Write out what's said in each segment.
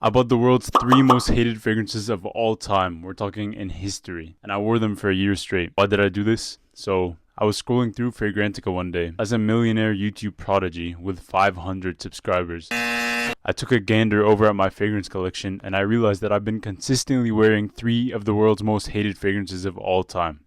I bought the world's 3 most hated fragrances of all time. We're talking in history. And I wore them for a year straight. Why did I do this? So, I was scrolling through Fragrantica one day as a millionaire YouTube prodigy with 500 subscribers. I took a gander over at my fragrance collection and I realized that I've been consistently wearing 3 of the world's most hated fragrances of all time.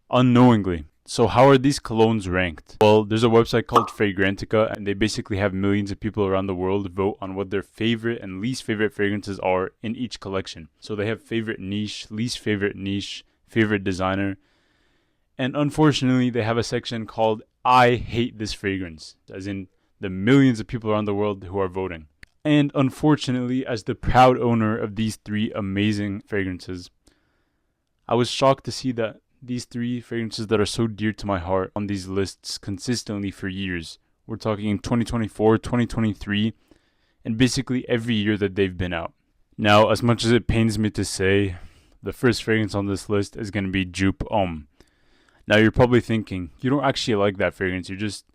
Unknowingly. So how are these colognes ranked? Well, there's a website called Fragrantica and they basically have millions of people around the world vote on what their favorite and least favorite fragrances are in each collection. So they have favorite niche, least favorite niche, favorite designer. And unfortunately, they have a section called I hate this fragrance, as in the millions of people around the world who are voting. And unfortunately, as the proud owner of these 3 amazing fragrances, I was shocked to see that these 3 fragrances that are so dear to my heart on these lists consistently for years. We're talking in 2024, 2023, and basically every year that they've been out. Now, as much as it pains me to say, the first fragrance on this list is going to be JOOP Homme. Now, you're probably thinking, you don't actually like that fragrance, you just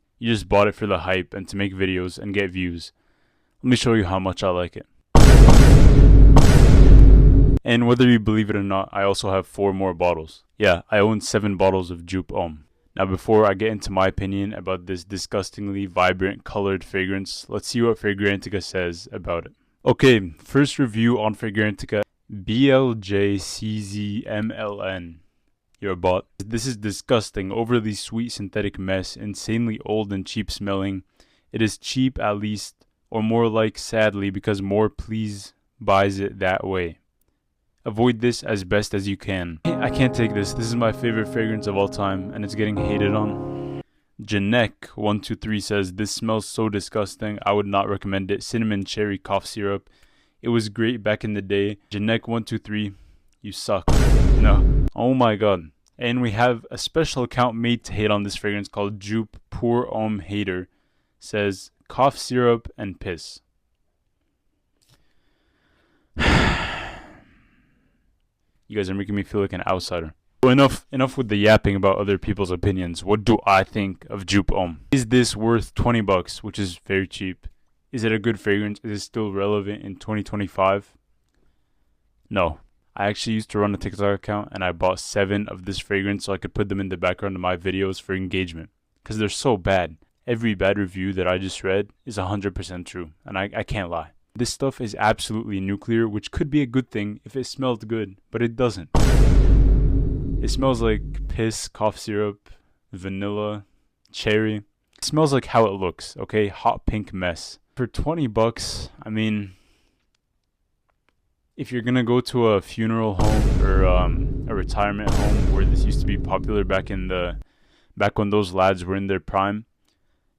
bought it for the hype and to make videos and get views. Let me show you how much I like it. And whether you believe it or not, I also have 4 more bottles. Yeah, I own 7 bottles of JOOP Homme. Now before I get into my opinion about this disgustingly vibrant colored fragrance, let's see what Fragrantica says about it. Okay, first review on Fragrantica, BLJCZMLN. You're a bot. This is disgusting, overly sweet synthetic mess, insanely old and cheap smelling. It is cheap at least, or more like sadly, because more please buys it that way. Avoid this as best as you can. I can't take this. This is my favorite fragrance of all time, and it's getting hated on. Janek123 says, this smells so disgusting. I would not recommend it. Cinnamon cherry cough syrup. It was great back in the day. Janek123, you suck. No. Oh my god. And we have a special account made to hate on this fragrance called JOOP Poor Homme Hater. Says, cough syrup and piss. You guys are making me feel like an outsider. So enough with the yapping about other people's opinions. What do I think of JOOP Homme? Is this worth 20 bucks, which is very cheap? Is it a good fragrance? Is it still relevant in 2025? No. I actually used to run a TikTok account and I bought 7 of this fragrance so I could put them in the background of my videos for engagement. Because they're so bad. Every bad review that I just read is 100% true. And I can't lie. This stuff is absolutely nuclear, which could be a good thing if it smelled good, but it doesn't. It smells like piss, cough syrup, vanilla, cherry. It smells like how it looks, okay? Hot pink mess. For 20 bucks, I mean, if you're gonna go to a funeral home or a retirement home where this used to be popular back when those lads were in their prime,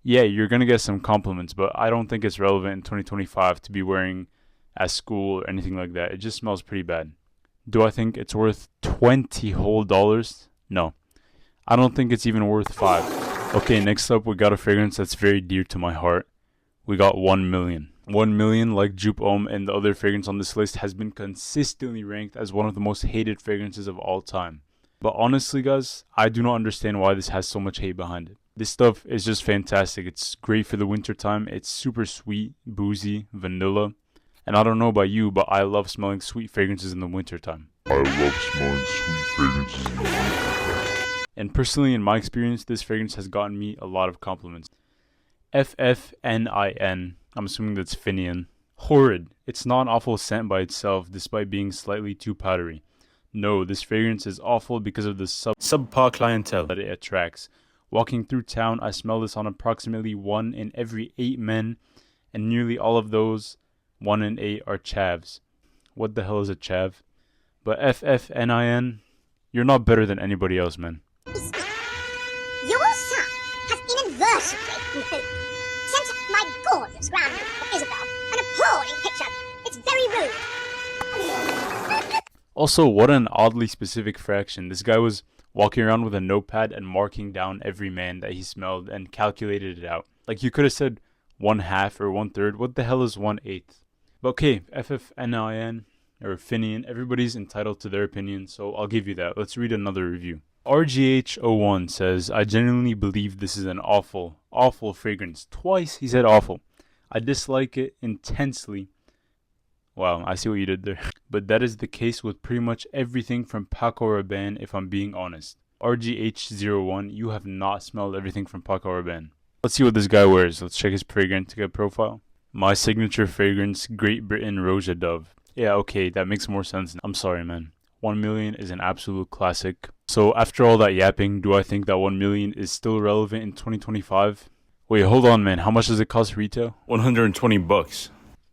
yeah, you're going to get some compliments, but I don't think it's relevant in 2025 to be wearing at school or anything like that. It just smells pretty bad. Do I think it's worth $20 whole? No. I don't think it's even worth 5. Okay, next up we got a fragrance that's very dear to my heart. We got 1 million. 1 million, like JOOP Homme and the other fragrance on this list, has been consistently ranked as one of the most hated fragrances of all time. But honestly, guys, I do not understand why this has so much hate behind it. This stuff is just fantastic. It's great for the winter time. It's super sweet, boozy, vanilla. And I don't know about you, but I love smelling sweet fragrances in the winter time. And personally, in my experience, this fragrance has gotten me a lot of compliments. FFNIN. I'm assuming that's Finian. Horrid. It's not an awful scent by itself, despite being slightly too powdery. No, this fragrance is awful because of the subpar clientele that it attracts. Walking through town, I smell this on approximately 1 in every 8 men, and nearly all of those 1 in 8 are chavs. What the hell is a chav? But FFNIN, you're not better than anybody else, man. Your son has inadvertently sent my gorgeous granddaughter Isabel an appalling picture. It's very rude. Also, what an oddly specific fraction. This guy was walking around with a notepad and marking down every man that he smelled and calculated it out. Like, you could have said 1/2 or 1/3. What the hell is 1/8? But okay, FFNIN or Finian, everybody's entitled to their opinion, so I'll give you that. Let's read another review. RGH01 says, I genuinely believe this is an awful, awful fragrance. Twice he said awful. I dislike it intensely. Wow, I see what you did there. But that is the case with pretty much everything from Paco Rabanne, if I'm being honest. RGH01, you have not smelled everything from Paco Rabanne. Let's see what this guy wears. Let's check his Fragrantica profile. My signature fragrance, Great Britain Roja Dove. Yeah, okay, that makes more sense. I'm sorry, man. 1 million is an absolute classic. So after all that yapping, do I think that 1 million is still relevant in 2025? Wait, hold on, man. How much does it cost retail? 120 bucks.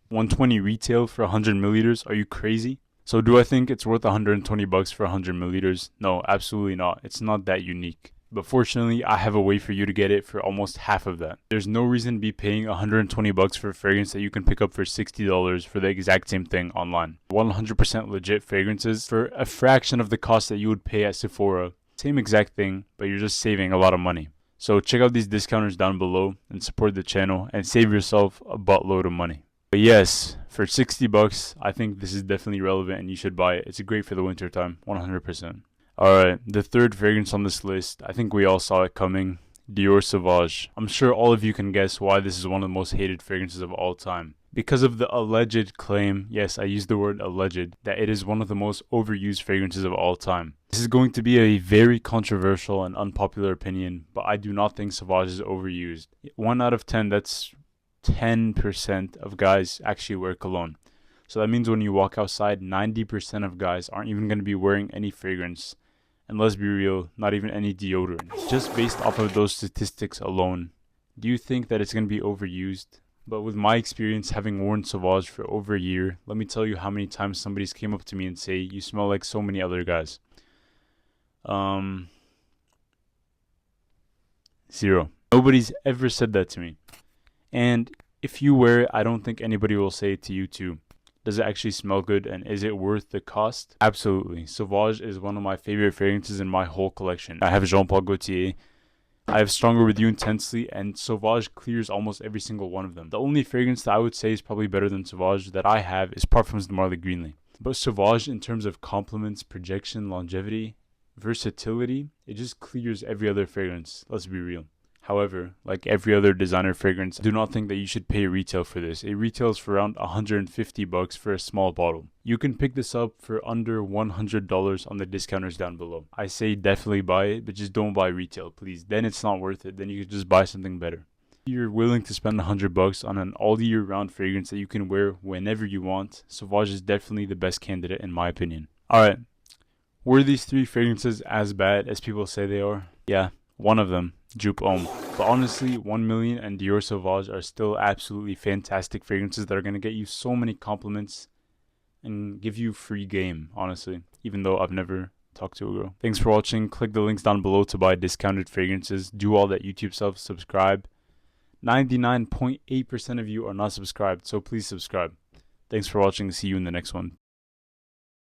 120 retail for 100 milliliters? Are you crazy? So do I think it's worth 120 bucks for 100 milliliters? No, absolutely not. It's not that unique. But fortunately, I have a way for you to get it for almost half of that. There's no reason to be paying 120 bucks for a fragrance that you can pick up for $60 for the exact same thing online. 100% legit fragrances for a fraction of the cost that you would pay at Sephora. Same exact thing, but you're just saving a lot of money. So check out these discounters down below and support the channel and save yourself a buttload of money. But yes, for 60 bucks, I think this is definitely relevant and you should buy it. It's great for the winter time, 100%. Alright, the third fragrance on this list, I think we all saw it coming. Dior Sausage. I'm sure all of you can guess why this is one of the most hated fragrances of all time. Because of the alleged claim, yes, I used the word alleged, that it is one of the most overused fragrances of all time. This is going to be a very controversial and unpopular opinion, but I do not think Sauvage is overused. 1 out of 10, that's 10% of guys actually wear cologne. So that means when you walk outside, 90% of guys aren't even going to be wearing any fragrance. And let's be real, not even any deodorant. Just based off of those statistics alone, do you think that it's going to be overused? But with my experience having worn Sauvage for over a year, let me tell you how many times somebody's came up to me and say, you smell like so many other guys. 0. Nobody's ever said that to me. And if you wear it, I don't think anybody will say it to you too. Does it actually smell good and is it worth the cost? Absolutely. Sauvage is one of my favorite fragrances in my whole collection. I have Jean Paul Gaultier, I have Stronger With You Intensely, and Sauvage clears almost every single one of them. The only fragrance that I would say is probably better than Sauvage that I have is Parfums de Marly Greenley. But Sauvage, in terms of compliments, projection, longevity, versatility, it just clears every other fragrance. Let's be real. However, like every other designer fragrance, I do not think that you should pay retail for this. It retails for around 150 bucks for a small bottle. You can pick this up for under $100 on the discounters down below. I say definitely buy it, but just don't buy retail, please. Then it's not worth it. Then you could just buy something better. If you're willing to spend 100 bucks on an all year round fragrance that you can wear whenever you want, Sauvage is definitely the best candidate in my opinion. Alright, were these 3 fragrances as bad as people say they are? Yeah, one of them. JOOP Homme. But honestly, 1 million and Dior Sauvage are still absolutely fantastic fragrances that are going to get you so many compliments and give you free game, honestly, even though I've never talked to a girl. Thanks for watching. Click the links down below to buy discounted fragrances. Do all that YouTube stuff. Subscribe. 99.8% of you are not subscribed, so please subscribe. Thanks for watching. See you in the next one.